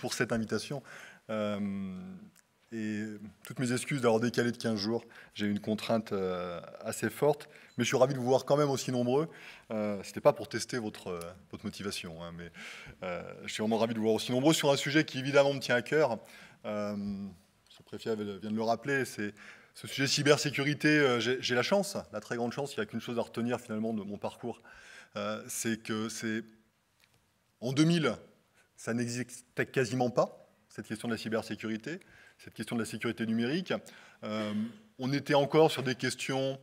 pour cette invitation. Et toutes mes excuses d'avoir décalé de 15 jours. J'ai une contrainte assez forte, mais je suis ravi de vous voir quand même aussi nombreux. Ce n'était pas pour tester votre motivation, hein, mais je suis vraiment ravi de vous voir aussi nombreux sur un sujet qui évidemment me tient à cœur. Son préfet vient de le rappeler, c'est ce sujet cybersécurité. J'ai la chance, la très grande chance, il n'y a qu'une chose à retenir finalement de mon parcours, c'est que en 2000, ça n'existait quasiment pas, cette question de la cybersécurité, cette question de la sécurité numérique. On était encore sur des questions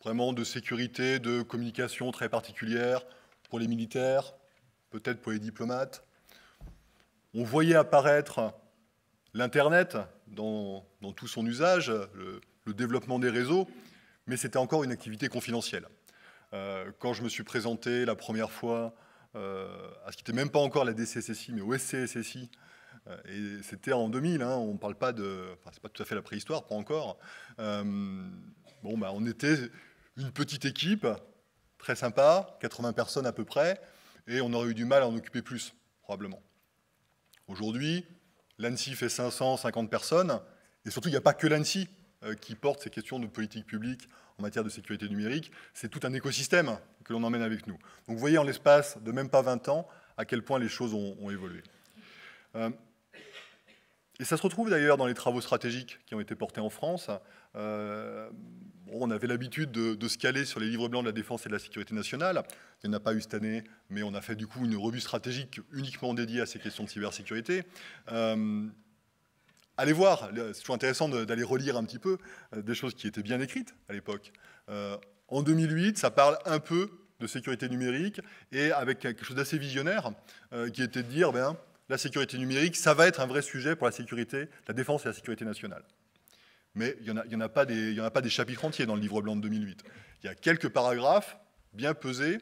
vraiment de sécurité, de communication très particulières pour les militaires, peut-être pour les diplomates. On voyait apparaître l'Internet dans tout son usage, le développement des réseaux, mais c'était encore une activité confidentielle. Quand je me suis présenté la première fois à ce qui n'était même pas encore la DCSSI, mais au SCSSI, et c'était en 2000, hein, on ne parle pas de... Enfin, c'est pas tout à fait la préhistoire, pas encore. On était une petite équipe, très sympa, 80 personnes à peu près, et on aurait eu du mal à en occuper plus, probablement. Aujourd'hui, l'ANSSI fait 550 personnes, et surtout, il n'y a pas que l'ANSSI qui porte ces questions de politique publique en matière de sécurité numérique. C'est tout un écosystème que l'on emmène avec nous. Donc vous voyez, en l'espace de même pas 20 ans, à quel point les choses ont évolué. Et ça se retrouve d'ailleurs dans les travaux stratégiques qui ont été portés en France. On avait l'habitude de se caler sur les livres blancs de la défense et de la sécurité nationale. Il n'y en a pas eu cette année, mais on a fait du coup une revue stratégique uniquement dédiée à ces questions de cybersécurité. Allez voir, c'est toujours intéressant d'aller relire un petit peu des choses qui étaient bien écrites à l'époque. En 2008, ça parle un peu de sécurité numérique et avec quelque chose d'assez visionnaire qui était de dire la sécurité numérique, ça va être un vrai sujet pour la sécurité, la défense et la sécurité nationale. Mais il n'y en a pas des chapitres entiers dans le livre blanc de 2008. Il y a quelques paragraphes bien pesés,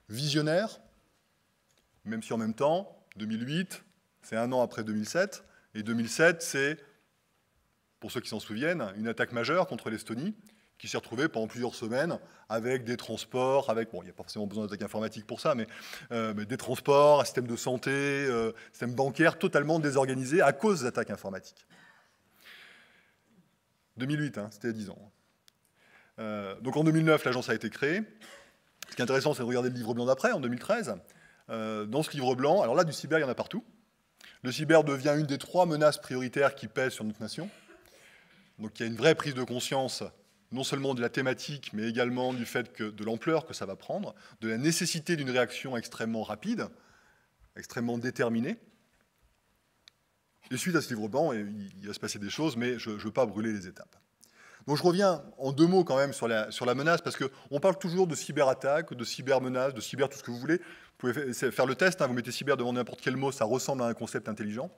visionnaires, même si en même temps, 2008, c'est un an après 2007, et 2007, c'est, pour ceux qui s'en souviennent, une attaque majeure contre l'Estonie, qui s'est retrouvée pendant plusieurs semaines avec des transports, avec, bon, il n'y a pas forcément besoin d'attaque informatique pour ça, mais des transports, un système de santé, un système bancaire totalement désorganisé à cause d'attaques informatiques. 2008, hein, c'était il y a 10 ans. Donc en 2009, l'agence a été créée. Ce qui est intéressant, c'est de regarder le livre blanc d'après, en 2013. Dans ce livre blanc, alors là, du cyber, il y en a partout. Le cyber devient une des 3 menaces prioritaires qui pèsent sur notre nation. Donc il y a une vraie prise de conscience, non seulement de la thématique, mais également du fait que de l'ampleur que ça va prendre, de la nécessité d'une réaction extrêmement rapide, extrêmement déterminée. Et suite à ce livre blanc, il va se passer des choses, mais je ne veux pas brûler les étapes. Donc je reviens en 2 mots quand même sur la menace, parce qu'on parle toujours de cyberattaque, de cybermenace, de cyber tout ce que vous voulez. Vous pouvez faire le test, hein, vous mettez cyber devant n'importe quel mot, ça ressemble à un concept intelligent.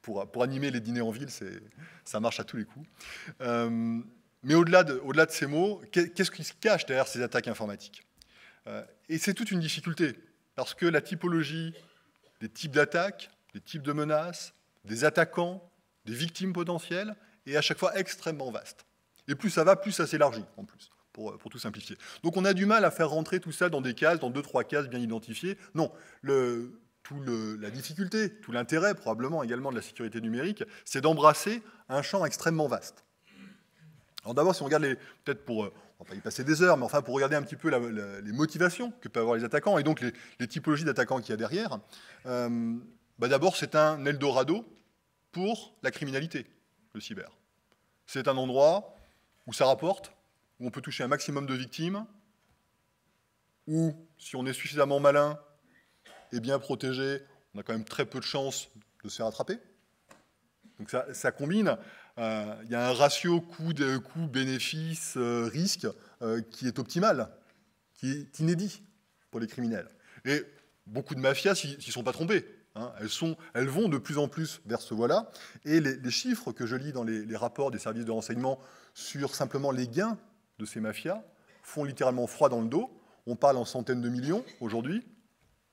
Pour animer les dîners en ville, ça marche à tous les coups. Mais au-delà de ces mots, qu'est-ce qui se cache derrière ces attaques informatiques? Et c'est toute une difficulté, parce que la typologie des types d'attaques, des types de menaces, des attaquants, des victimes potentielles, est à chaque fois extrêmement vaste. Et plus ça va, plus ça s'élargit, en plus, pour tout simplifier. Donc on a du mal à faire rentrer tout ça dans des cases, dans 2-3 cases bien identifiées. Non, la difficulté, tout l'intérêt probablement également de la sécurité numérique, c'est d'embrasser un champ extrêmement vaste. Alors d'abord, si on regarde peut-être on ne va pas y passer des heures, mais enfin pour regarder un petit peu les motivations que peuvent avoir les attaquants, et donc les typologies d'attaquants qu'il y a derrière, d'abord c'est un Eldorado pour la criminalité, le cyber. C'est un endroit où ça rapporte, où on peut toucher un maximum de victimes, où si on est suffisamment malin et bien protégé, on a quand même très peu de chances de se faire attraper. Donc ça combine. Il y a un ratio coût-bénéfice, risque qui est optimal, qui est inédit pour les criminels. Et beaucoup de mafias s'y sont pas trompées. Hein. Elles vont de plus en plus vers ce voie-là. Et les chiffres que je lis dans les rapports des services de renseignement sur simplement les gains de ces mafias font littéralement froid dans le dos. On parle en centaines de millions aujourd'hui,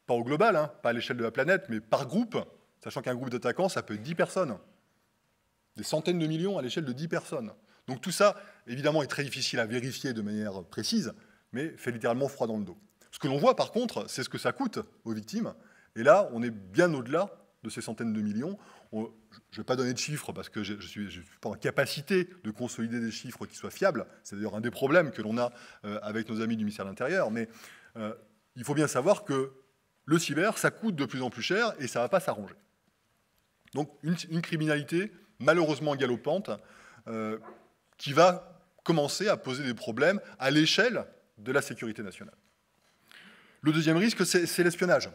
pas au global, hein, pas à l'échelle de la planète, mais par groupe, sachant qu'un groupe d'attaquants, ça peut être 10 personnes. Des centaines de millions à l'échelle de 10 personnes. Donc tout ça, évidemment, est très difficile à vérifier de manière précise, mais fait littéralement froid dans le dos. Ce que l'on voit, par contre, c'est ce que ça coûte aux victimes, Et là, on est bien au-delà de ces centaines de millions. Je ne vais pas donner de chiffres parce que je ne suis pas en capacité de consolider des chiffres qui soient fiables. C'est d'ailleurs un des problèmes que l'on a avec nos amis du ministère de l'Intérieur. Mais il faut bien savoir que le cyber, ça coûte de plus en plus cher et ça ne va pas s'arranger. Donc une criminalité malheureusement galopante qui va commencer à poser des problèmes à l'échelle de la sécurité nationale. Le deuxième risque, c'est l'espionnage.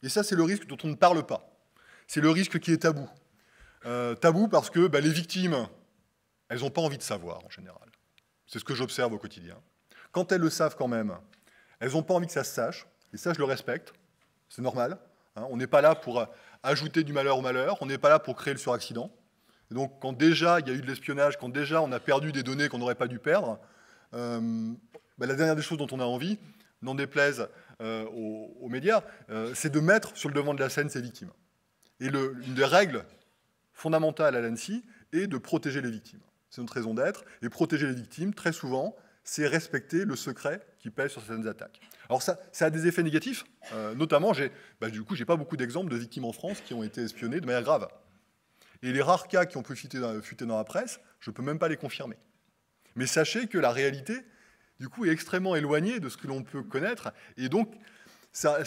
Et ça, c'est le risque dont on ne parle pas. C'est le risque qui est tabou. Tabou parce que les victimes, elles n'ont pas envie de savoir en général. C'est ce que j'observe au quotidien. Quand elles le savent quand même, elles n'ont pas envie que ça se sache. Et ça, je le respecte. C'est normal. Hein. On n'est pas là pour ajouter du malheur au malheur. On n'est pas là pour créer le suraccident. Et donc, quand déjà il y a eu de l'espionnage, quand déjà on a perdu des données qu'on n'aurait pas dû perdre, la dernière des choses dont on a envie, n'en déplaise aux médias, c'est de mettre sur le devant de la scène ces victimes. Et une des règles fondamentales à l'ANSSI est de protéger les victimes. C'est notre raison d'être. Et protéger les victimes, très souvent, c'est respecter le secret qui pèse sur certaines attaques. Alors ça a des effets négatifs. Notamment, du coup, j'ai pas beaucoup d'exemples de victimes en France qui ont été espionnées de manière grave. Et les rares cas qui ont pu fuiter dans la presse, je ne peux même pas les confirmer. Mais sachez que la réalité, du coup, est extrêmement éloignée de ce que l'on peut connaître. Et donc, ça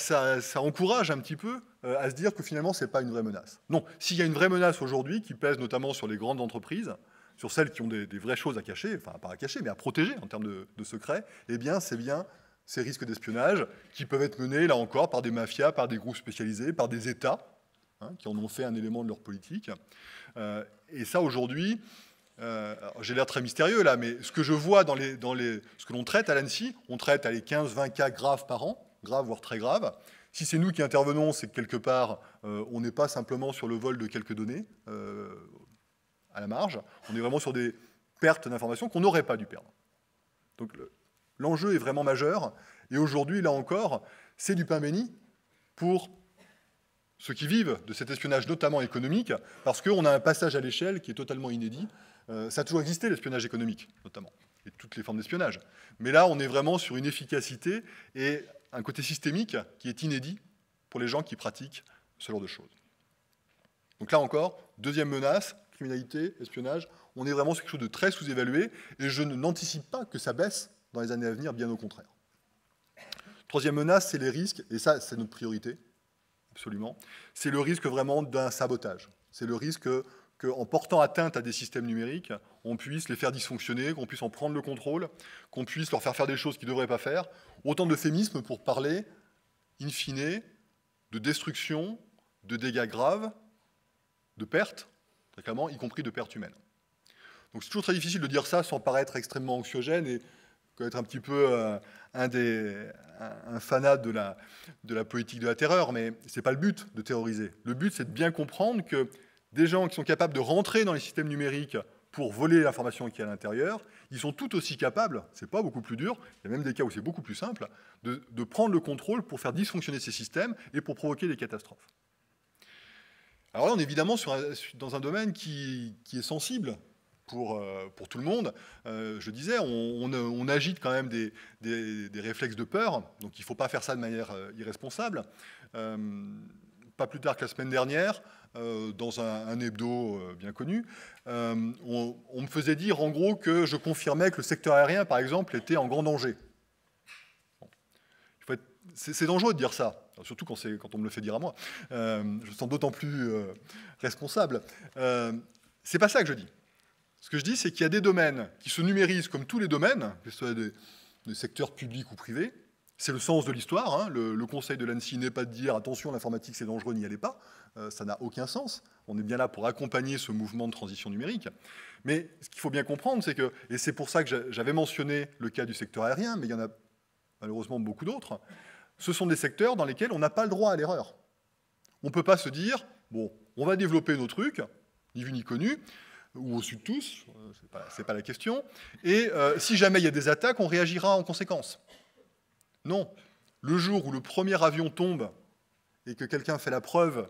encourage un petit peu à se dire que finalement, ce n'est pas une vraie menace. Non, s'il y a une vraie menace aujourd'hui qui pèse notamment sur les grandes entreprises, sur celles qui ont des vraies choses à cacher, enfin pas à cacher, mais à protéger en termes de secret, eh bien, c'est bien ces risques d'espionnage qui peuvent être menés, là encore, par des mafias, par des groupes spécialisés, par des États, qui en ont fait un élément de leur politique. Et ça, aujourd'hui, j'ai l'air très mystérieux là, mais ce que je vois dans ce que l'on traite à l'ANSSI, on traite les 15-20 cas graves par an, graves voire très graves. Si c'est nous qui intervenons, c'est que quelque part, on n'est pas simplement sur le vol de quelques données à la marge, on est vraiment sur des pertes d'informations qu'on n'aurait pas dû perdre. Donc l'enjeu est vraiment majeur, et aujourd'hui, là encore, c'est du pain béni pour ceux qui vivent de cet espionnage, notamment économique, parce qu'on a un passage à l'échelle qui est totalement inédit. Ça a toujours existé, l'espionnage économique, notamment, et toutes les formes d'espionnage. Mais là, on est vraiment sur une efficacité et un côté systémique qui est inédit pour les gens qui pratiquent ce genre de choses. Donc là encore, deuxième menace, criminalité, espionnage, on est vraiment sur quelque chose de très sous-évalué, et je n'anticipe pas que ça baisse dans les années à venir, bien au contraire. Troisième menace, c'est les risques, et ça, c'est notre priorité, absolument, c'est le risque vraiment d'un sabotage. C'est le risque qu'en portant atteinte à des systèmes numériques, on puisse les faire dysfonctionner, qu'on puisse en prendre le contrôle, qu'on puisse leur faire des choses qu'ils ne devraient pas faire. Autant d'euphémismes pour parler, in fine, de destruction, de dégâts graves, de pertes, très clairement, y compris de pertes humaines. Donc c'est toujours très difficile de dire ça sans paraître extrêmement anxiogène et être un petit peu un fanat de la politique de la terreur, mais ce n'est pas le but de terroriser. Le but, c'est de bien comprendre que des gens qui sont capables de rentrer dans les systèmes numériques pour voler l'information qui est à l'intérieur, ils sont tout aussi capables, ce n'est pas beaucoup plus dur, il y a même des cas où c'est beaucoup plus simple, de prendre le contrôle pour faire dysfonctionner ces systèmes et pour provoquer des catastrophes. Alors là, on est évidemment dans un domaine qui est sensible pour tout le monde. Je disais, on agite quand même des réflexes de peur, donc il ne faut pas faire ça de manière irresponsable. Pas plus tard que la semaine dernière, dans un hebdo bien connu, on me faisait dire en gros que je confirmais que le secteur aérien, par exemple, était en grand danger. Bon. C'est dangereux de dire ça, surtout quand on me le fait dire à moi. Je me sens d'autant plus responsable. C'est pas ça que je dis. Ce que je dis, c'est qu'il y a des domaines qui se numérisent comme tous les domaines, que ce soit des secteurs publics ou privés. C'est le sens de l'histoire. Hein. Le conseil de l'ANSSI n'est pas de dire « attention, l'informatique c'est dangereux, n'y allez pas ». Ça n'a aucun sens. On est bien là pour accompagner ce mouvement de transition numérique. Mais ce qu'il faut bien comprendre, c'est que, et c'est pour ça que j'avais mentionné le cas du secteur aérien, mais il y en a malheureusement beaucoup d'autres, ce sont des secteurs dans lesquels on n'a pas le droit à l'erreur. On ne peut pas se dire « bon, on va développer nos trucs, ni vu ni connu », ou au-dessus de tous, c'est pas la question, et si jamais il y a des attaques, on réagira en conséquence. Non. Le jour où le premier avion tombe et que quelqu'un fait la preuve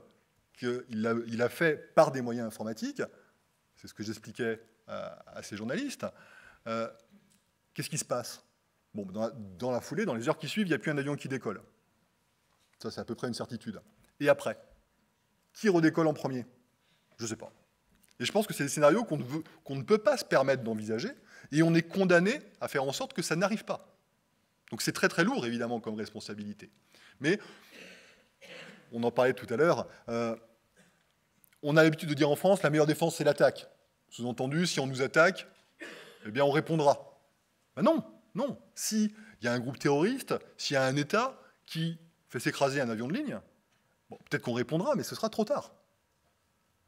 qu'il l'a fait par des moyens informatiques, c'est ce que j'expliquais à ces journalistes, qu'est-ce qui se passe? Bon, dans la foulée, dans les heures qui suivent, il n'y a plus un avion qui décolle. Ça, c'est à peu près une certitude. Et après? Qui redécolle en premier? Je ne sais pas. Et je pense que c'est des scénarios qu'on ne peut pas se permettre d'envisager, et on est condamné à faire en sorte que ça n'arrive pas. Donc c'est très très lourd, évidemment, comme responsabilité. Mais, on en parlait tout à l'heure, on a l'habitude de dire en France, la meilleure défense, c'est l'attaque. Sous-entendu, si on nous attaque, eh bien on répondra. Ben non, non. S'il y a un groupe terroriste, s'il y a un État qui fait s'écraser un avion de ligne, bon, peut-être qu'on répondra, mais ce sera trop tard.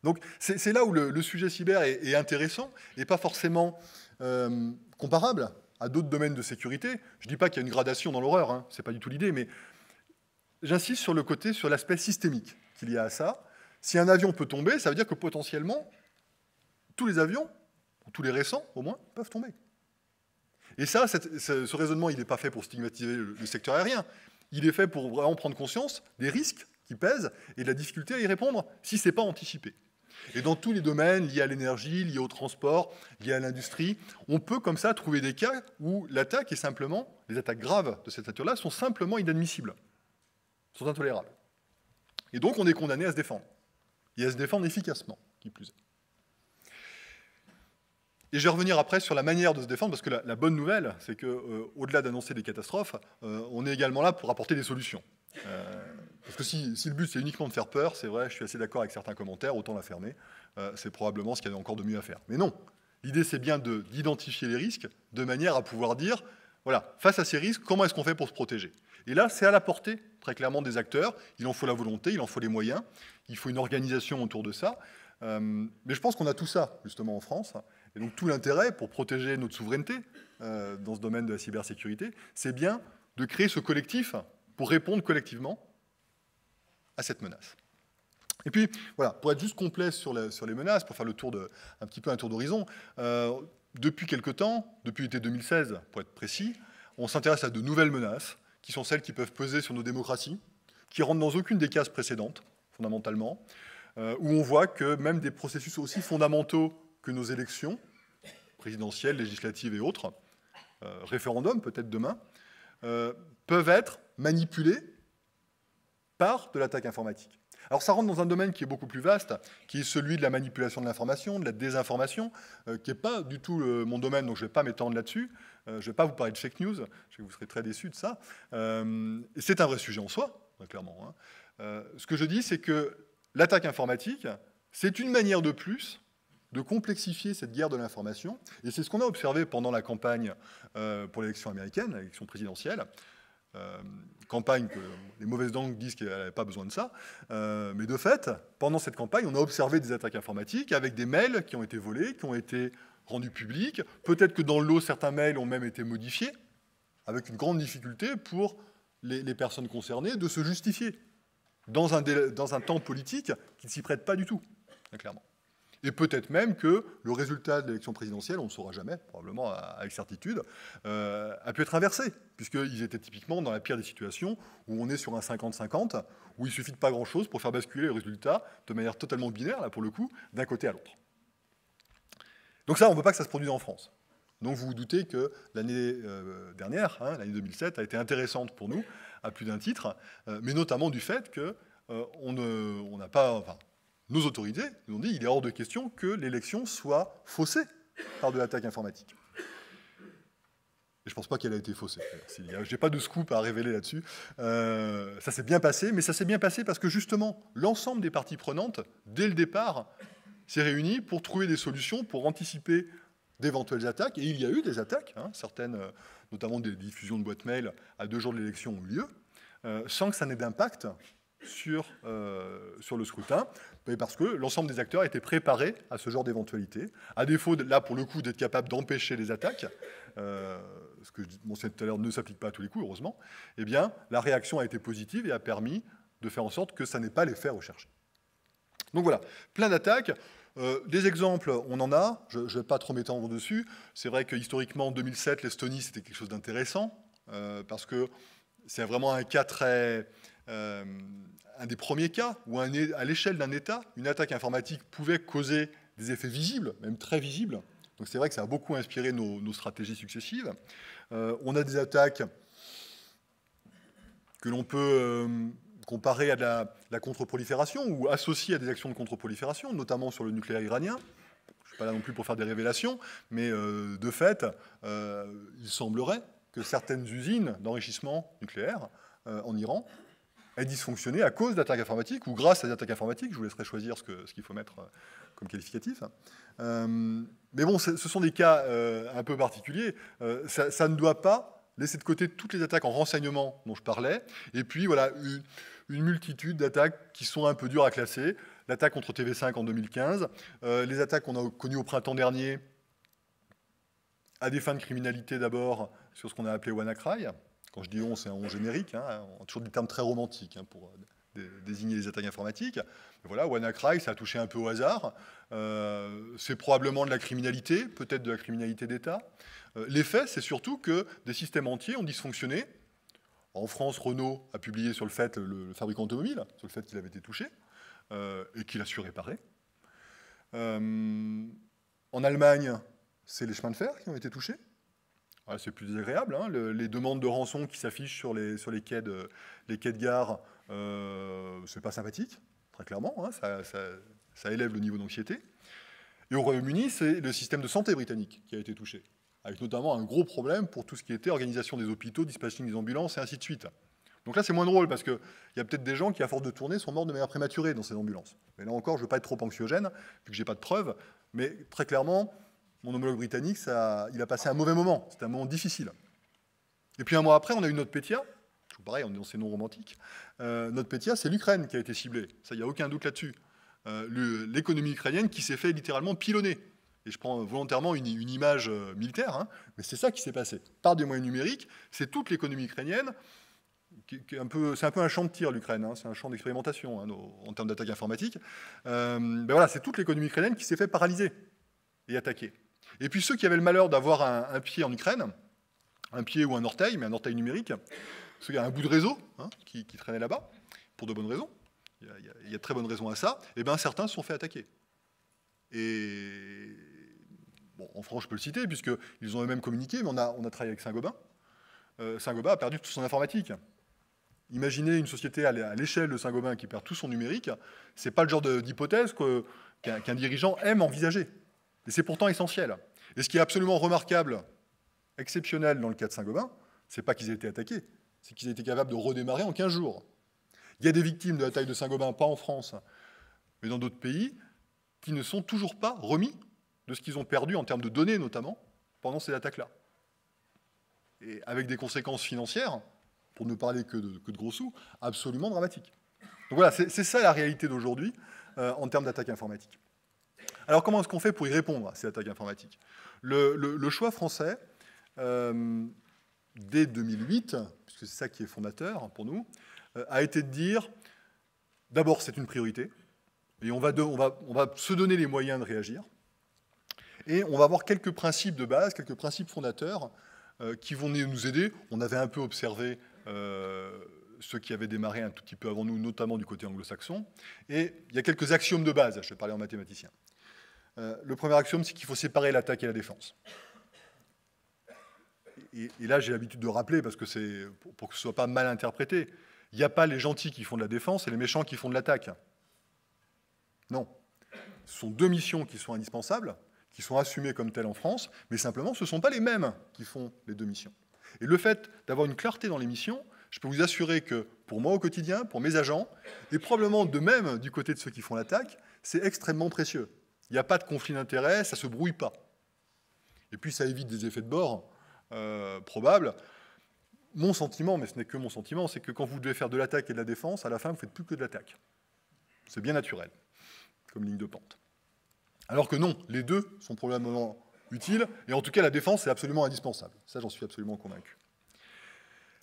Donc c'est là où le sujet cyber est intéressant et pas forcément comparable à d'autres domaines de sécurité. Je ne dis pas qu'il y a une gradation dans l'horreur, hein, ce n'est pas du tout l'idée, mais j'insiste sur l'aspect systémique qu'il y a à ça. Si un avion peut tomber, ça veut dire que potentiellement, tous les avions, ou tous les récents au moins, peuvent tomber. Et ça, ce raisonnement, il n'est pas fait pour stigmatiser le secteur aérien. Il est fait pour vraiment prendre conscience des risques qui pèsent et de la difficulté à y répondre si ce n'est pas anticipé. Et dans tous les domaines liés à l'énergie, liés au transport, liés à l'industrie, on peut comme ça trouver des cas où l'attaque est simplement, les attaques graves de cette nature-là sont simplement inadmissibles, sont intolérables. Et donc on est condamné à se défendre, et à se défendre efficacement, qui plus est. Et je vais revenir après sur la manière de se défendre, parce que la bonne nouvelle, c'est qu'au-delà d'annoncer des catastrophes, on est également là pour apporter des solutions. Parce que si le but c'est uniquement de faire peur, c'est vrai, je suis assez d'accord avec certains commentaires, autant la fermer, c'est probablement ce qu'il y a encore de mieux à faire. Mais non, l'idée c'est bien d'identifier les risques de manière à pouvoir dire, voilà, face à ces risques, comment est-ce qu'on fait pour se protéger? Et là, c'est à la portée, très clairement, des acteurs. Il en faut la volonté, il en faut les moyens, il faut une organisation autour de ça. Mais je pense qu'on a tout ça, justement, en France. Et donc tout l'intérêt pour protéger notre souveraineté dans ce domaine de la cybersécurité, c'est bien de créer ce collectif pour répondre collectivement à cette menace. Et puis, voilà, pour être juste complet sur les menaces, pour faire un petit peu un tour d'horizon, depuis quelque temps, depuis l'été 2016, pour être précis, on s'intéresse à de nouvelles menaces, qui sont celles qui peuvent peser sur nos démocraties, qui rentrent dans aucune des cases précédentes, fondamentalement, où on voit que même des processus aussi fondamentaux que nos élections, présidentielles, législatives et autres, référendums peut-être demain, peuvent être manipulés par de l'attaque informatique. Alors ça rentre dans un domaine qui est beaucoup plus vaste, qui est celui de la manipulation de l'information, de la désinformation, qui n'est pas du tout mon domaine, donc je ne vais pas m'étendre là-dessus. Je ne vais pas vous parler de fake news, je sais que vous serez très déçus de ça. C'est un vrai sujet en soi, clairement. Ce que je dis, c'est que l'attaque informatique, c'est une manière de plus de complexifier cette guerre de l'information. Et c'est ce qu'on a observé pendant la campagne pour l'élection américaine, l'élection présidentielle. Campagne que les mauvaises langues disent qu'elle n'avait pas besoin de ça. Mais de fait, pendant cette campagne, on a observé des attaques informatiques avec des mails qui ont été volés, qui ont été rendus publics. Peut-être que dans le lot, certains mails ont même été modifiés, avec une grande difficulté pour les personnes concernées de se justifier dans un temps politique qui ne s'y prête pas du tout, clairement. Et peut-être même que le résultat de l'élection présidentielle, on ne le saura jamais, probablement avec certitude, a pu être inversé, puisqu'ils étaient typiquement dans la pire des situations, où on est sur un 50-50, où il suffit de pas grand-chose pour faire basculer le résultat de manière totalement binaire, là pour le coup, d'un côté à l'autre. Donc ça, on ne veut pas que ça se produise en France. Donc vous vous doutez que l'année dernière, l'année 2007, a été intéressante pour nous, à plus d'un titre, mais notamment du fait qu'on n'a pas... Enfin, nos autorités nous ont dit qu'il est hors de question que l'élection soit faussée par de l'attaque informatique. Et je ne pense pas qu'elle a été faussée. Je n'ai pas de scoop à révéler là-dessus. Ça s'est bien passé, mais ça s'est bien passé parce que justement, l'ensemble des parties prenantes, dès le départ, s'est réuni pour trouver des solutions, pour anticiper d'éventuelles attaques. Et il y a eu des attaques, certaines, notamment des diffusions de boîtes mail à 2 jours de l'élection ont eu lieu, sans que ça n'ait d'impact sur le scrutin, parce que l'ensemble des acteurs étaient préparés à ce genre d'éventualité, à défaut, là, pour le coup, d'être capable d'empêcher les attaques, ce que je mentionnais tout à l'heure ne s'applique pas à tous les coups, heureusement, eh bien, la réaction a été positive et a permis de faire en sorte que ça n'ait pas l'effet recherché. Donc voilà, plein d'attaques. Des exemples, on en a, je ne vais pas trop m'étendre dessus. C'est vrai que historiquement, en 2007, l'Estonie, c'était quelque chose d'intéressant, parce que c'est vraiment un cas très... un des premiers cas où, à l'échelle d'un État, une attaque informatique pouvait causer des effets visibles, même très visibles. Donc c'est vrai que ça a beaucoup inspiré nos stratégies successives. On a des attaques que l'on peut comparé à de la contre-prolifération ou associé à des actions de contre-prolifération, notamment sur le nucléaire iranien. Je ne suis pas là non plus pour faire des révélations, mais de fait, il semblerait que certaines usines d'enrichissement nucléaire en Iran aient dysfonctionné à cause d'attaques informatiques ou grâce à des attaques informatiques. Je vous laisserai choisir ce qu'il faut mettre comme qualificatif. Mais bon, ce sont des cas un peu particuliers. Ça ne doit pas laisser de côté toutes les attaques en renseignement dont je parlais, et puis voilà, une multitude d'attaques qui sont un peu dures à classer. L'attaque contre TV5 en 2015, les attaques qu'on a connues au printemps dernier, à des fins de criminalité d'abord, sur ce qu'on a appelé WannaCry. Quand je dis on, c'est un on générique, hein, on a toujours des termes très romantiques hein, pour désigner les attaques informatiques. Mais voilà, WannaCry, ça a touché un peu au hasard. C'est probablement de la criminalité, peut-être de la criminalité d'État. L'effet, c'est surtout que des systèmes entiers ont dysfonctionné. En France, Renault a publié sur le fait, le fabricant automobile, sur le fait qu'il avait été touché et qu'il a su réparer. En Allemagne, c'est les chemins de fer qui ont été touchés. Ouais, c'est plus désagréable. Hein. Les demandes de rançon qui s'affichent sur les quais de gare, c'est pas sympathique, très clairement. Hein. Ça élève le niveau d'anxiété. Et au Royaume-Uni, c'est le système de santé britannique qui a été touché, avec notamment un gros problème pour tout ce qui était organisation des hôpitaux, dispatching des ambulances, et ainsi de suite. Donc là, c'est moins drôle, parce qu'il y a peut-être des gens qui, à force de tourner, sont morts de manière prématurée dans ces ambulances. Mais là encore, je ne veux pas être trop anxiogène, vu que je n'ai pas de preuves, mais très clairement, mon homologue britannique, il a passé un mauvais moment, c'était un moment difficile. Et puis un mois après, on a eu NotPetya, pareil, on est dans ces noms romantiques. NotPetya, c'est l'Ukraine qui a été ciblée, ça, il n'y a aucun doute là-dessus. L'économie ukrainienne qui s'est fait littéralement pilonner. Et je prends volontairement une image militaire, hein, mais c'est ça qui s'est passé. Par des moyens numériques, c'est toute l'économie ukrainienne, c'est un peu un champ de tir, l'Ukraine, hein, c'est un champ d'expérimentation hein, en termes d'attaque informatique. Ben voilà, c'est toute l'économie ukrainienne qui s'est fait paralyser et attaquer. Et puis ceux qui avaient le malheur d'avoir un pied en Ukraine, un pied ou un orteil, mais un orteil numérique, parce qu'il y a un bout de réseau hein, qui traînait là-bas, pour de bonnes raisons, il y a de très bonnes raisons à ça, et bien certains se sont fait attaquer. Et bon, en France, je peux le citer, puisqu'ils ont eux-mêmes communiqué, mais on a travaillé avec Saint-Gobain. Saint-Gobain a perdu toute son informatique. Imaginez une société à l'échelle de Saint-Gobain qui perd tout son numérique, c'est pas le genre d'hypothèse qu'un dirigeant aime envisager. Et c'est pourtant essentiel. Et ce qui est absolument remarquable, exceptionnel dans le cas de Saint-Gobain, c'est pas qu'ils aient été attaqués, c'est qu'ils aient été capables de redémarrer en 15 jours. Il y a des victimes de la taille de Saint-Gobain, pas en France, mais dans d'autres pays, qui ne sont toujours pas remis de ce qu'ils ont perdu en termes de données, notamment, pendant ces attaques-là. Et avec des conséquences financières, pour ne parler que de gros sous, absolument dramatiques. Donc voilà, c'est ça la réalité d'aujourd'hui en termes d'attaques informatiques. Alors comment est-ce qu'on fait pour y répondre à ces attaques informatiques ? Le choix français, dès 2008, puisque c'est ça qui est fondateur pour nous, a été de dire, d'abord c'est une priorité, et on va se donner les moyens de réagir, et on va avoir quelques principes de base, quelques principes fondateurs qui vont nous aider. On avait un peu observé ceux qui avaient démarré un tout petit peu avant nous, notamment du côté anglo-saxon, et il y a quelques axiomes de base, je vais parler en mathématicien. Le premier axiome, c'est qu'il faut séparer l'attaque et la défense. Et là, j'ai l'habitude de rappeler, parce que c'est pour que ce ne soit pas mal interprété, il n'y a pas les gentils qui font de la défense et les méchants qui font de l'attaque. Non. Ce sont deux missions qui sont indispensables, qui sont assumées comme telles en France, mais simplement, ce ne sont pas les mêmes qui font les deux missions. Et le fait d'avoir une clarté dans les missions, je peux vous assurer que pour moi au quotidien, pour mes agents, et probablement de même du côté de ceux qui font l'attaque, c'est extrêmement précieux. Il n'y a pas de conflit d'intérêts, ça ne se brouille pas. Et puis ça évite des effets de bord probables. Mon sentiment, mais ce n'est que mon sentiment, c'est que quand vous devez faire de l'attaque et de la défense, à la fin, vous ne faites plus que de l'attaque. C'est bien naturel, comme ligne de pente. Alors que non, les deux sont probablement utiles, et en tout cas, la défense est absolument indispensable. Ça, j'en suis absolument convaincu.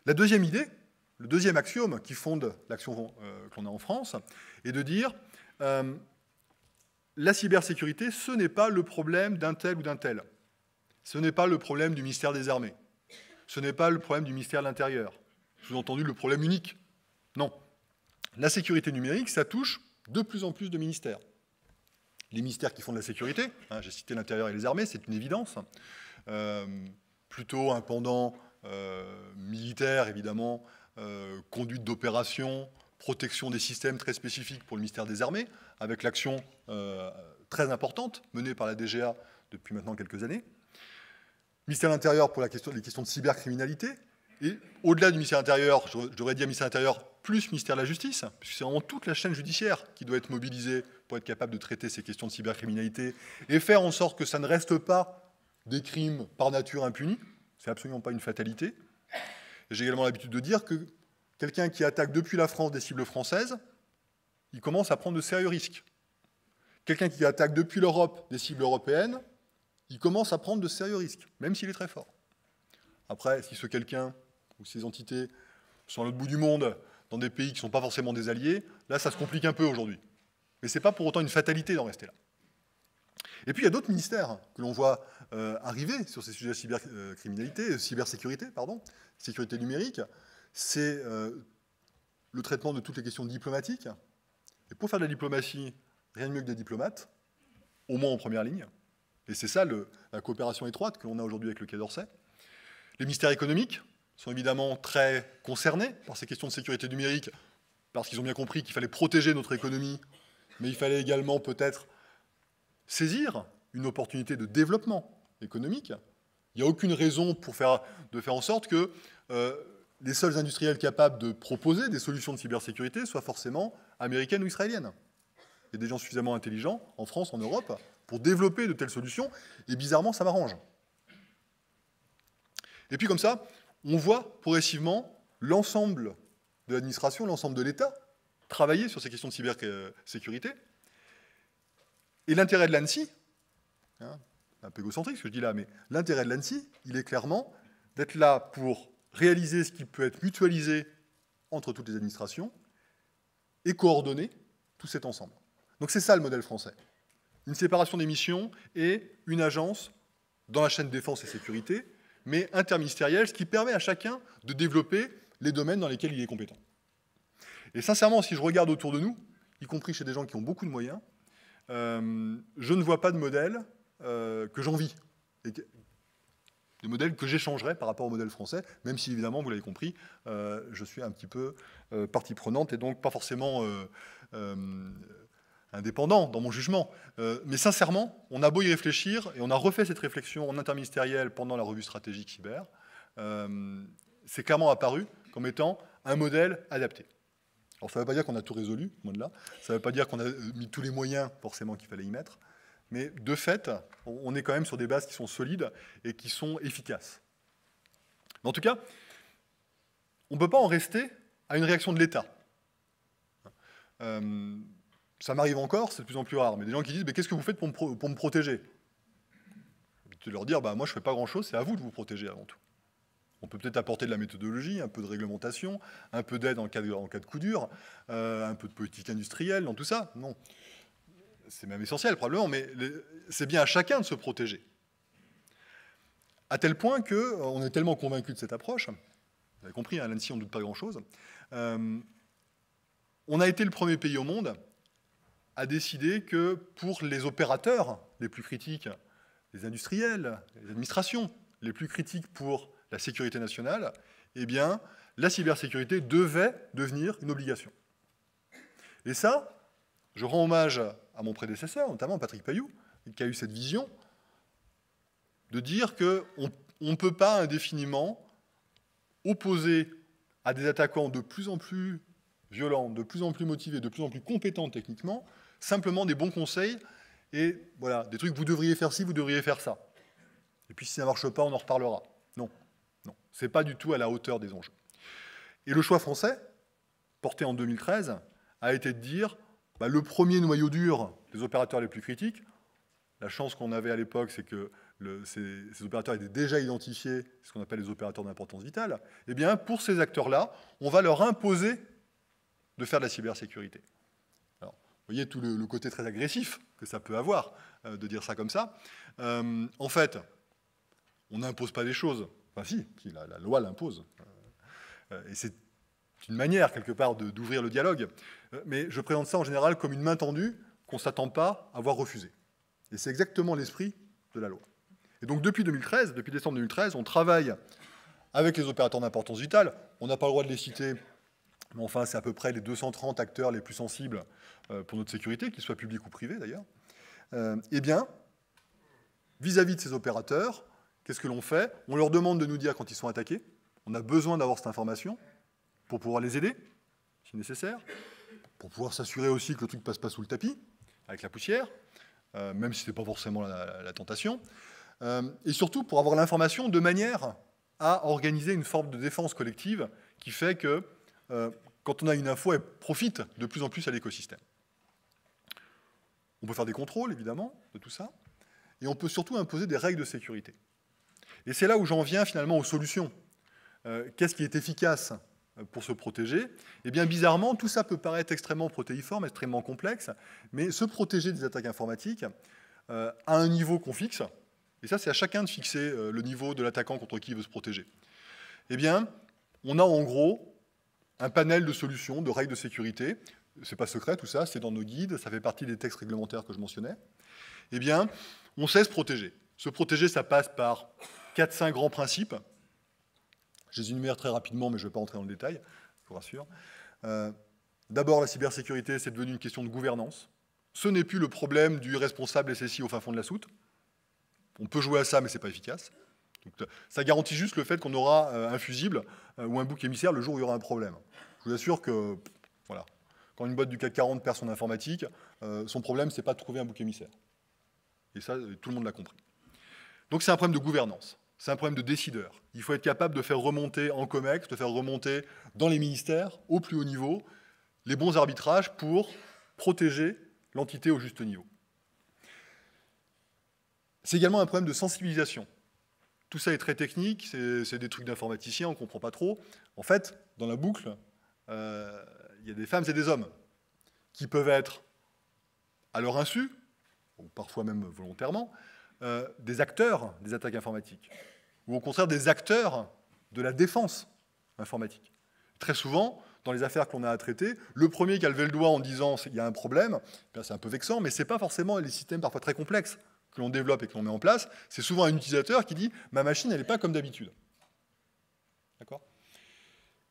La deuxième idée, le deuxième axiome qui fonde l'action qu'on a en France, est de dire la cybersécurité, ce n'est pas le problème d'un tel ou d'un tel. Ce n'est pas le problème du ministère des Armées. Ce n'est pas le problème du ministère de l'Intérieur. Sous-entendu, le problème unique. Non. La sécurité numérique, ça touche de plus en plus de ministères. Les ministères qui font de la sécurité, hein, j'ai cité l'Intérieur et les Armées, c'est une évidence. Plutôt un pendant militaire, évidemment, conduite d'opérations, protection des systèmes très spécifiques pour le ministère des Armées, avec l'action très importante menée par la DGA depuis maintenant quelques années. Ministère de l'Intérieur pour les questions de cybercriminalité. Et au-delà du ministère de l'Intérieur, j'aurais dit un ministère de l'Intérieur plus ministère de la Justice, puisque c'est vraiment toute la chaîne judiciaire qui doit être mobilisée pour être capable de traiter ces questions de cybercriminalité et faire en sorte que ça ne reste pas des crimes par nature impunis. C'est absolument pas une fatalité. J'ai également l'habitude de dire que quelqu'un qui attaque depuis la France des cibles françaises, il commence à prendre de sérieux risques. Quelqu'un qui attaque depuis l'Europe des cibles européennes, il commence à prendre de sérieux risques, même s'il est très fort. Après, si ce quelqu'un ou ces entités sont à l'autre bout du monde, dans des pays qui ne sont pas forcément des alliés, là, ça se complique un peu aujourd'hui. Mais ce n'est pas pour autant une fatalité d'en rester là. Et puis, il y a d'autres ministères que l'on voit arriver sur ces sujets de cybercriminalité, cybersécurité, pardon, sécurité numérique. C'est le traitement de toutes les questions diplomatiques. Et pour faire de la diplomatie, rien de mieux que des diplomates, au moins en première ligne. Et c'est ça la coopération étroite que l'on a aujourd'hui avec le Quai d'Orsay. Les ministères économiques sont évidemment très concernés par ces questions de sécurité numérique, parce qu'ils ont bien compris qu'il fallait protéger notre économie, mais il fallait également peut-être saisir une opportunité de développement économique. Il n'y a aucune raison de faire en sorte que les seuls industriels capables de proposer des solutions de cybersécurité soient forcément américaines ou israéliennes. Il y a des gens suffisamment intelligents, en France, en Europe, pour développer de telles solutions, et bizarrement, ça m'arrange. Et puis comme ça, on voit progressivement l'ensemble de l'administration, l'ensemble de l'État, travailler sur ces questions de cybersécurité. Et l'intérêt de l'ANSSI, un peu égocentrique ce que je dis là, mais l'intérêt de l'ANSSI, il est clairement d'être là pour réaliser ce qui peut être mutualisé entre toutes les administrations et coordonner tout cet ensemble. Donc c'est ça le modèle français. Une séparation des missions et une agence dans la chaîne défense et sécurité, mais interministérielle, ce qui permet à chacun de développer les domaines dans lesquels il est compétent. Et sincèrement, si je regarde autour de nous, y compris chez des gens qui ont beaucoup de moyens, je ne vois pas de modèle que j'envie, de modèle que j'échangerais par rapport au modèle français, même si évidemment, vous l'avez compris, je suis un petit peu partie prenante et donc pas forcément indépendant dans mon jugement. Mais sincèrement, on a beau y réfléchir, et on a refait cette réflexion en interministériel pendant la revue stratégique cyber, c'est clairement apparu comme étant un modèle adapté. Alors ça ne veut pas dire qu'on a tout résolu, loin de là, ça ne veut pas dire qu'on a mis tous les moyens forcément qu'il fallait y mettre, mais de fait, on est quand même sur des bases qui sont solides et qui sont efficaces. Mais en tout cas, on ne peut pas en rester à une réaction de l'État. Ça m'arrive encore, c'est de plus en plus rare, mais des gens qui disent « qu'est-ce que vous faites pour me protéger ?» Je vais leur dire « moi je ne fais pas grand-chose, c'est à vous de vous protéger avant tout. » On peut peut-être apporter de la méthodologie, un peu de réglementation, un peu d'aide en cas de coup dur, un peu de politique industrielle, dans tout ça. Non. C'est même essentiel probablement, mais c'est bien à chacun de se protéger. À tel point qu'on est tellement convaincu de cette approche, vous avez compris, à l'ANSSI on ne doute pas grand-chose, on a été le premier pays au monde à décider que pour les opérateurs les plus critiques, les industriels, les administrations les plus critiques pour la sécurité nationale, eh bien, la cybersécurité devait devenir une obligation. Et ça, je rends hommage à mon prédécesseur, notamment Patrick Payoux, qui a eu cette vision de dire qu'on ne peut pas indéfiniment opposer à des attaquants de plus en plus violents, de plus en plus motivés, de plus en plus compétents techniquement, simplement des bons conseils et voilà, des trucs, vous devriez faire ci, vous devriez faire ça. Et puis si ça ne marche pas, on en reparlera. Non, non, ce n'est pas du tout à la hauteur des enjeux. Et le choix français, porté en 2013, a été de dire le premier noyau dur des opérateurs les plus critiques, la chance qu'on avait à l'époque, c'est que ces opérateurs étaient déjà identifiés, ce qu'on appelle les opérateurs d'importance vitale, eh bien, pour ces acteurs-là, on va leur imposer de faire de la cybersécurité. Alors, vous voyez tout le côté très agressif que ça peut avoir, de dire ça comme ça. En fait, on n'impose pas des choses. Enfin si, la loi l'impose. Et c'est une manière, quelque part, d'ouvrir le dialogue. Mais je présente ça en général comme une main tendue qu'on ne s'attend pas à voir refusée. Et c'est exactement l'esprit de la loi. Et donc depuis 2013, depuis décembre 2013, on travaille avec les opérateurs d'importance vitale. On n'a pas le droit de les citer mais enfin, c'est à peu près les 230 acteurs les plus sensibles pour notre sécurité, qu'ils soient publics ou privés d'ailleurs, eh bien, vis-à-vis de ces opérateurs, qu'est-ce que l'on fait? On leur demande de nous dire quand ils sont attaqués. On a besoin d'avoir cette information pour pouvoir les aider, si nécessaire, pour pouvoir s'assurer aussi que le truc ne passe pas sous le tapis, avec la poussière, même si ce n'est pas forcément la tentation, et surtout pour avoir l'information de manière à organiser une forme de défense collective qui fait que, quand on a une info, elle profite de plus en plus à l'écosystème. On peut faire des contrôles, évidemment, de tout ça, et on peut surtout imposer des règles de sécurité. Et c'est là où j'en viens finalement aux solutions. Qu'est-ce qui est efficace pour se protéger? Eh bien, bizarrement, tout ça peut paraître extrêmement protéiforme, extrêmement complexe, mais se protéger des attaques informatiques à un niveau qu'on fixe, et ça, c'est à chacun de fixer le niveau de l'attaquant contre qui il veut se protéger. Eh bien, on a en gros un panel de solutions, de règles de sécurité. C'est pas secret, tout ça, c'est dans nos guides, ça fait partie des textes réglementaires que je mentionnais. Eh bien, on sait se protéger. Se protéger, ça passe par 4-5 grands principes. Je les énumère très rapidement, mais je ne vais pas entrer dans le détail, je vous rassure. D'abord, la cybersécurité, c'est devenu une question de gouvernance. Ce n'est plus le problème du responsable SSI au fin fond de la soute. On peut jouer à ça, mais ce n'est pas efficace. Donc, ça garantit juste le fait qu'on aura un fusible ou un bouc émissaire le jour où il y aura un problème. Je vous assure que, voilà, quand une boîte du CAC 40 perd son informatique, son problème, ce n'est pas de trouver un bouc émissaire. Et ça, tout le monde l'a compris. Donc c'est un problème de gouvernance, c'est un problème de décideur. Il faut être capable de faire remonter en COMEX, de faire remonter dans les ministères, au plus haut niveau, les bons arbitrages pour protéger l'entité au juste niveau. C'est également un problème de sensibilisation. Tout ça est très technique, c'est des trucs d'informaticiens, on ne comprend pas trop. En fait, dans la boucle, il y a des femmes et des hommes qui peuvent être, à leur insu, ou parfois même volontairement, des acteurs des attaques informatiques, ou au contraire des acteurs de la défense informatique. Très souvent, dans les affaires qu'on a à traiter, le premier qui a levé le doigt en disant qu'il y a un problème, c'est un peu vexant, mais ce n'est pas forcément les systèmes parfois très complexes que l'on développe et que l'on met en place, c'est souvent un utilisateur qui dit « ma machine, elle n'est pas comme d'habitude ». D'accord ?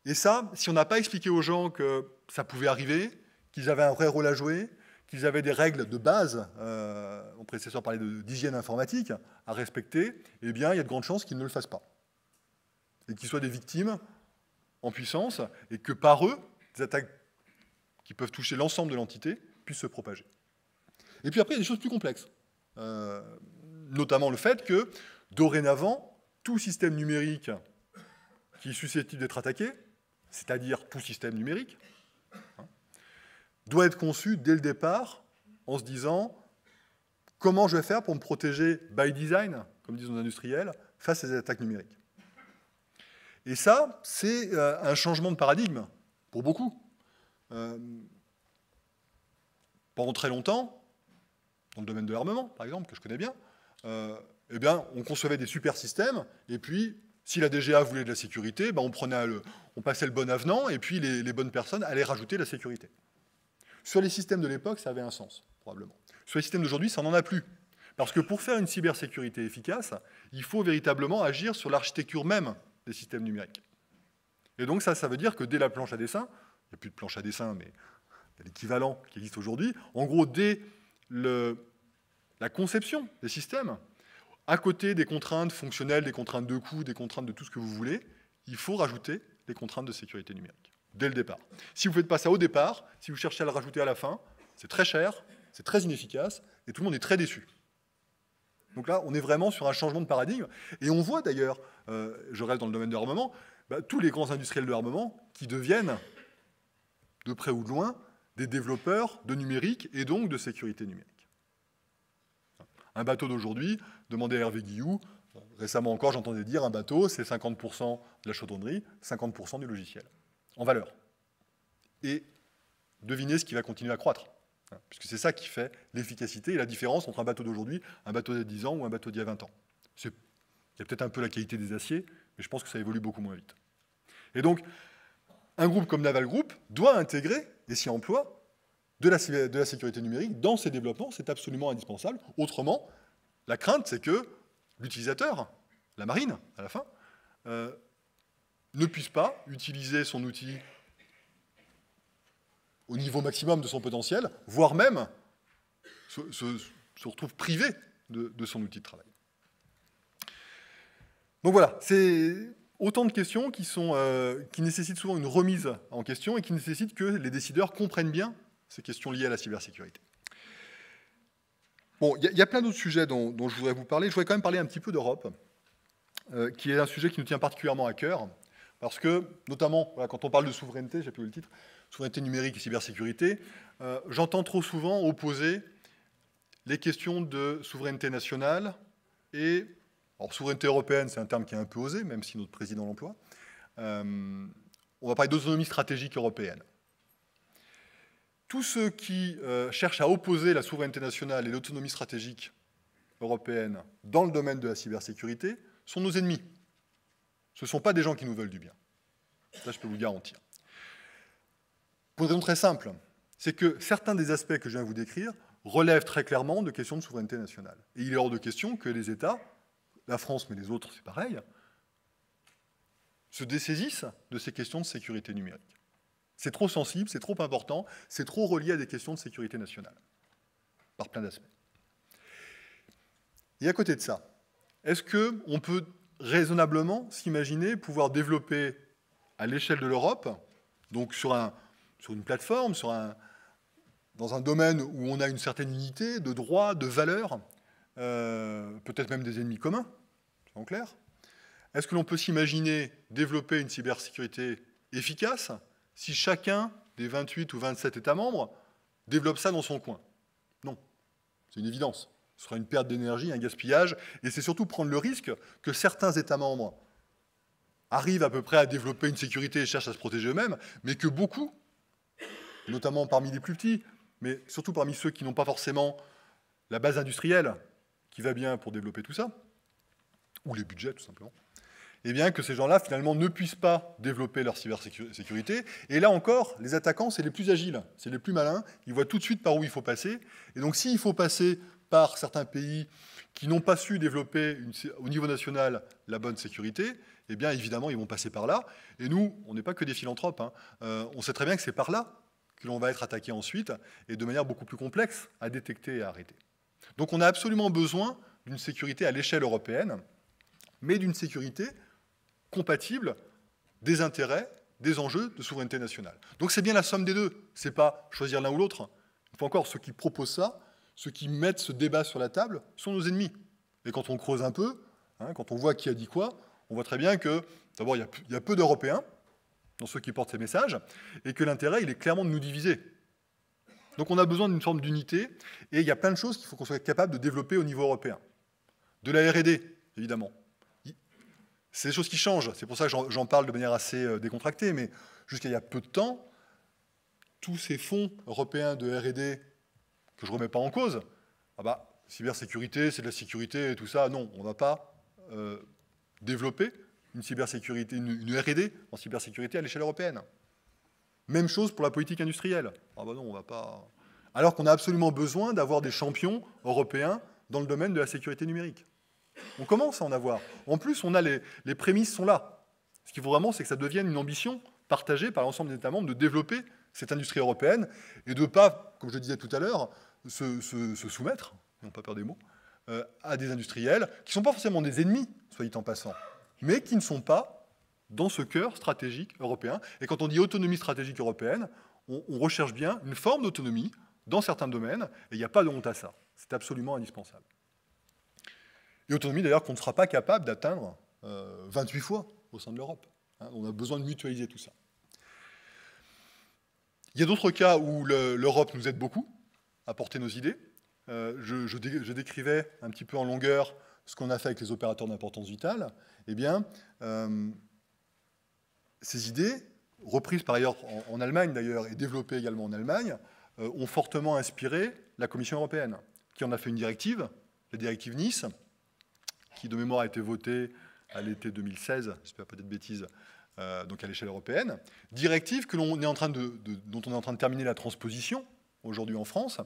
Et ça, si on n'a pas expliqué aux gens que ça pouvait arriver, qu'ils avaient un vrai rôle à jouer, qu'ils avaient des règles de base, mon prédécesseur parlait d'hygiène informatique, à respecter, eh bien, il y a de grandes chances qu'ils ne le fassent pas. Et qu'ils soient des victimes en puissance, et que par eux, des attaques qui peuvent toucher l'ensemble de l'entité puissent se propager. Et puis après, il y a des choses plus complexes. Notamment le fait que, dorénavant, tout système numérique qui est susceptible d'être attaqué, c'est-à-dire tout système numérique, doit être conçu dès le départ en se disant comment je vais faire pour me protéger by design, comme disent nos industriels, face à ces attaques numériques. Et ça, c'est un changement de paradigme pour beaucoup. Pendant très longtemps, dans le domaine de l'armement, par exemple, que je connais bien, eh bien, on concevait des super systèmes, et puis, si la DGA voulait de la sécurité, ben on passait le bon avenant, et puis les bonnes personnes allaient rajouter la sécurité. Sur les systèmes de l'époque, ça avait un sens, probablement. Sur les systèmes d'aujourd'hui, ça n'en a plus. Parce que pour faire une cybersécurité efficace, il faut véritablement agir sur l'architecture même des systèmes numériques. Et donc ça veut dire que dès la planche à dessin, il n'y a plus de planche à dessin, mais il y a l'équivalent qui existe aujourd'hui, en gros, dès la conception des systèmes, à côté des contraintes fonctionnelles, des contraintes de coût, des contraintes de tout ce que vous voulez, il faut rajouter les contraintes de sécurité numérique, dès le départ. Si vous ne faites pas ça au départ, si vous cherchez à le rajouter à la fin, c'est très cher, c'est très inefficace, et tout le monde est très déçu. Donc là, on est vraiment sur un changement de paradigme, et on voit d'ailleurs, je reste dans le domaine de l'armement, tous les grands industriels de l'armement qui deviennent, de près ou de loin, des développeurs de numérique et donc de sécurité numérique. Un bateau d'aujourd'hui, demandez à Hervé Guilloux, récemment encore j'entendais dire un bateau c'est 50% de la chaudronnerie, 50% du logiciel, en valeur. Et devinez ce qui va continuer à croître, puisque c'est ça qui fait l'efficacité et la différence entre un bateau d'aujourd'hui, un bateau d'il y a 10 ans ou un bateau d'il y a 20 ans. Il y a peut-être un peu la qualité des aciers, mais je pense que ça évolue beaucoup moins vite. Et donc, un groupe comme Naval Group doit intégrer et s'y emploie de la sécurité numérique dans ses développements, c'est absolument indispensable. Autrement, la crainte, c'est que l'utilisateur, la marine, à la fin, ne puisse pas utiliser son outil au niveau maximum de son potentiel, voire même se retrouve privé de son outil de travail. Donc voilà, c'est autant de questions qui nécessitent souvent une remise en question et qui nécessitent que les décideurs comprennent bien ces questions liées à la cybersécurité. Bon, il y a plein d'autres sujets dont je voudrais vous parler. Je voudrais quand même parler un petit peu d'Europe, qui est un sujet qui nous tient particulièrement à cœur, parce que, notamment, voilà, quand on parle de souveraineté, j'ai plus le titre, souveraineté numérique et cybersécurité, j'entends trop souvent opposer les questions de souveraineté nationale et... Alors, souveraineté européenne, c'est un terme qui est un peu osé, même si notre président l'emploie. On va parler d'autonomie stratégique européenne. Tous ceux qui cherchent à opposer la souveraineté nationale et l'autonomie stratégique européenne dans le domaine de la cybersécurité sont nos ennemis. Ce ne sont pas des gens qui nous veulent du bien. Ça, je peux vous le garantir. Pour une raison très simple, c'est que certains des aspects que je viens de vous décrire relèvent très clairement de questions de souveraineté nationale. Et il est hors de question que les États, la France, mais les autres, c'est pareil, se dessaisissent de ces questions de sécurité numérique. C'est trop sensible, c'est trop important, c'est trop relié à des questions de sécurité nationale, par plein d'aspects. Et à côté de ça, est-ce qu'on peut raisonnablement s'imaginer pouvoir développer à l'échelle de l'Europe, donc sur une plateforme, dans un domaine où on a une certaine unité de droits, de valeurs, peut-être même des ennemis communs, en clair. Est-ce que l'on peut s'imaginer développer une cybersécurité efficace si chacun des 28 ou 27 États membres développe ça dans son coin? Non, c'est une évidence. Ce sera une perte d'énergie, un gaspillage, et c'est surtout prendre le risque que certains États membres arrivent à peu près à développer une sécurité et cherchent à se protéger eux-mêmes, mais que beaucoup, notamment parmi les plus petits, mais surtout parmi ceux qui n'ont pas forcément la base industrielle qui va bien pour développer tout ça, ou les budgets tout simplement, eh bien que ces gens-là finalement ne puissent pas développer leur cybersécurité. Et là encore, les attaquants, c'est les plus agiles, c'est les plus malins, ils voient tout de suite par où il faut passer. Et donc s'il faut passer par certains pays qui n'ont pas su développer au niveau national la bonne sécurité, eh bien évidemment ils vont passer par là. Et nous, on n'est pas que des philanthropes, hein. On sait très bien que c'est par là que l'on va être attaqué ensuite, et de manière beaucoup plus complexe à détecter et à arrêter. Donc on a absolument besoin d'une sécurité à l'échelle européenne, mais d'une sécurité compatible des intérêts, des enjeux de souveraineté nationale. Donc c'est bien la somme des deux, c'est pas choisir l'un ou l'autre. Une fois encore, ceux qui proposent ça, ceux qui mettent ce débat sur la table, sont nos ennemis. Et quand on creuse un peu, hein, quand on voit qui a dit quoi, on voit très bien que, d'abord, il y a peu d'Européens dans ceux qui portent ces messages, et que l'intérêt, il est clairement de nous diviser. Donc on a besoin d'une forme d'unité, et il y a plein de choses qu'il faut qu'on soit capable de développer au niveau européen. De la R&D, évidemment. C'est des choses qui changent, c'est pour ça que j'en parle de manière assez décontractée, mais jusqu'à il y a peu de temps, tous ces fonds européens de R&D que je ne remets pas en cause, ah bah, cybersécurité, c'est de la sécurité et tout ça, non, on ne va pas développer une cybersécurité, une R&D en cybersécurité à l'échelle européenne. Même chose pour la politique industrielle. Ah bah non, on va pas... Alors qu'on a absolument besoin d'avoir des champions européens dans le domaine de la sécurité numérique. On commence à en avoir. En plus, on a les prémices sont là. Ce qu'il faut vraiment, c'est que ça devienne une ambition partagée par l'ensemble des États membres de développer cette industrie européenne et de ne pas, comme je le disais tout à l'heure, se soumettre, n'ont pas peur des mots, à des industriels qui ne sont pas forcément des ennemis, soit dit en passant, mais qui ne sont pas dans ce cœur stratégique européen. Et quand on dit autonomie stratégique européenne, on recherche bien une forme d'autonomie dans certains domaines, et il n'y a pas de honte à ça. C'est absolument indispensable. Et autonomie, d'ailleurs, qu'on ne sera pas capable d'atteindre 28 fois au sein de l'Europe. Hein, on a besoin de mutualiser tout ça. Il y a d'autres cas où l'Europe nous aide beaucoup à porter nos idées. Je décrivais un petit peu en longueur ce qu'on a fait avec les opérateurs d'importance vitale. Eh bien, ces idées, reprises par ailleurs en Allemagne d'ailleurs, et développées également en Allemagne, ont fortement inspiré la Commission européenne, qui en a fait une directive, la directive Nice, qui de mémoire a été votée à l'été 2016, j'espère pas de bêtises, donc à l'échelle européenne, directive que dont on est en train de terminer la transposition aujourd'hui en France.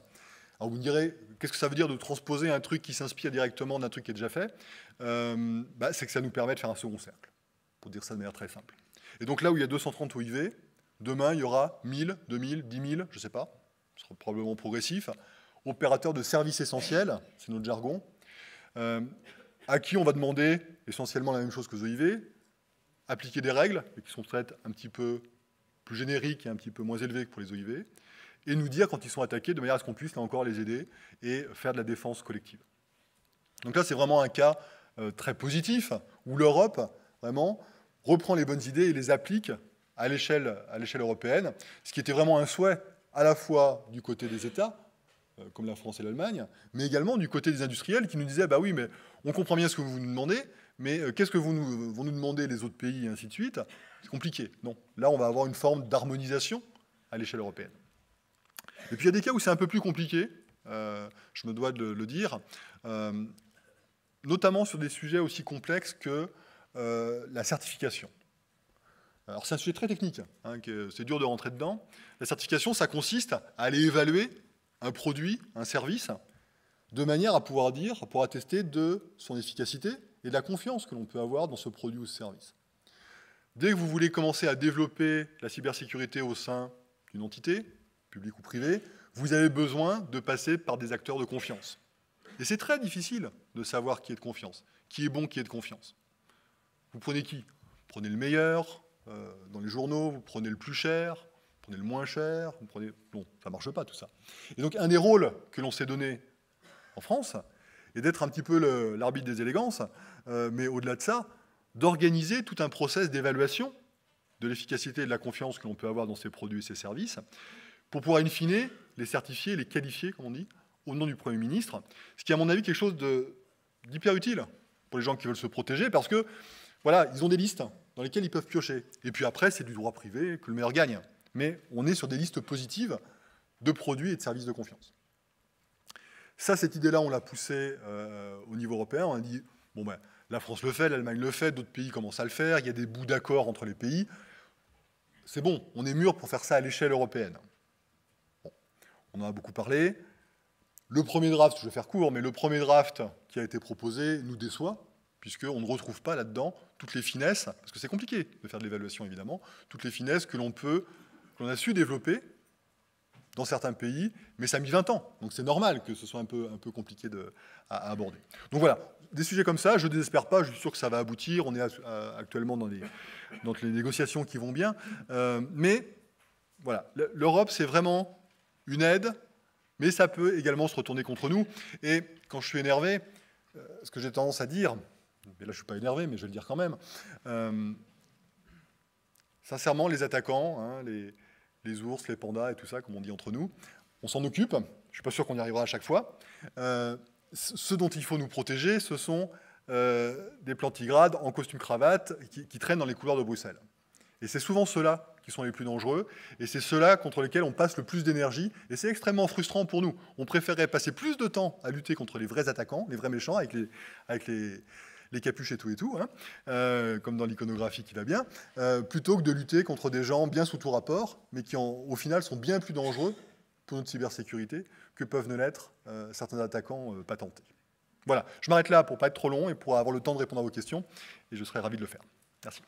Alors vous me direz, qu'est-ce que ça veut dire de transposer un truc qui s'inspire directement d'un truc qui est déjà fait? C'est que ça nous permet de faire un second cercle, pour dire ça de manière très simple. Et donc là où il y a 230 OIV, Demain, il y aura 1000, 2000, 10 000, je ne sais pas, ce sera probablement progressif, opérateurs de services essentiels, c'est notre jargon, à qui on va demander essentiellement la même chose que aux OIV, appliquer des règles, et qui sont peut-être un petit peu plus génériques et un petit peu moins élevées que pour les OIV, et nous dire quand ils sont attaqués, de manière à ce qu'on puisse là encore les aider et faire de la défense collective. Donc là, c'est vraiment un cas très positif, où l'Europe, vraiment, reprend les bonnes idées et les applique à l'échelle européenne, ce qui était vraiment un souhait à la fois du côté des États, comme la France et l'Allemagne, mais également du côté des industriels qui nous disaient « bah oui, mais on comprend bien ce que vous nous demandez, mais qu'est-ce que vont nous demander les autres pays, et ainsi de suite ?» C'est compliqué. Non. Là, on va avoir une forme d'harmonisation à l'échelle européenne. Et puis, il y a des cas où c'est un peu plus compliqué, je me dois de le dire, notamment sur des sujets aussi complexes que la certification. Alors, c'est un sujet très technique, hein, c'est dur de rentrer dedans. La certification, ça consiste à aller évaluer un produit, un service, de manière à pouvoir dire, à pouvoir attester de son efficacité et de la confiance que l'on peut avoir dans ce produit ou ce service. Dès que vous voulez commencer à développer la cybersécurité au sein d'une entité, publique ou privée, vous avez besoin de passer par des acteurs de confiance. Et c'est très difficile de savoir qui est de confiance, qui est bon, qui est de confiance. Vous prenez qui? Vous prenez le meilleur dans les journaux, vous prenez le plus cher, vous prenez le moins cher, vous prenez... Non, ça ne marche pas tout ça. Et donc un des rôles que l'on s'est donné en France est d'être un petit peu l'arbitre des élégances, mais au-delà de ça, d'organiser tout un process d'évaluation de l'efficacité et de la confiance que l'on peut avoir dans ces produits et ces services, pour pouvoir, in fine, les certifier, les qualifier, comme on dit, au nom du Premier ministre, ce qui est, à mon avis, quelque chose d'hyper utile pour les gens qui veulent se protéger, parce que, voilà, ils ont des listes dans lesquelles ils peuvent piocher. Et puis après, c'est du droit privé que le meilleur gagne. Mais on est sur des listes positives de produits et de services de confiance. Ça, cette idée-là, on l'a poussée au niveau européen. On a dit, bon ben, la France le fait, l'Allemagne le fait, d'autres pays commencent à le faire, il y a des bouts d'accord entre les pays. C'est bon, on est mûr pour faire ça à l'échelle européenne. Bon, on en a beaucoup parlé. Le premier draft, je vais faire court, mais le premier draft qui a été proposé nous déçoit, puisqu'on ne retrouve pas là-dedans toutes les finesses, parce que c'est compliqué de faire de l'évaluation, évidemment, toutes les finesses que l'on a su développer dans certains pays, mais ça a mis 20 ans. Donc c'est normal que ce soit un peu compliqué à aborder. Donc voilà, des sujets comme ça, je ne désespère pas, je suis sûr que ça va aboutir. On est actuellement dans les négociations qui vont bien. Mais voilà, l'Europe, c'est vraiment une aide, mais ça peut également se retourner contre nous. Et quand je suis énervé, ce que j'ai tendance à dire, mais là je ne suis pas énervé, mais je vais le dire quand même, sincèrement, les attaquants, hein, les ours, les pandas et tout ça, comme on dit entre nous, on s'en occupe. Je ne suis pas sûr qu'on y arrivera à chaque fois. Ce dont il faut nous protéger, ce sont des plantigrades en costume-cravate qui traînent dans les couloirs de Bruxelles. Et c'est souvent ceux-là qui sont les plus dangereux, et c'est ceux-là contre lesquels on passe le plus d'énergie, et c'est extrêmement frustrant pour nous. On préférerait passer plus de temps à lutter contre les vrais attaquants, les vrais méchants, avec les capuches et tout, hein, comme dans l'iconographie qui va bien, plutôt que de lutter contre des gens bien sous tout rapport, mais qui, au final, sont bien plus dangereux pour notre cybersécurité que peuvent ne l'être certains attaquants patentés. Voilà, je m'arrête là pour ne pas être trop long et pour avoir le temps de répondre à vos questions, et je serai ravi de le faire. Merci.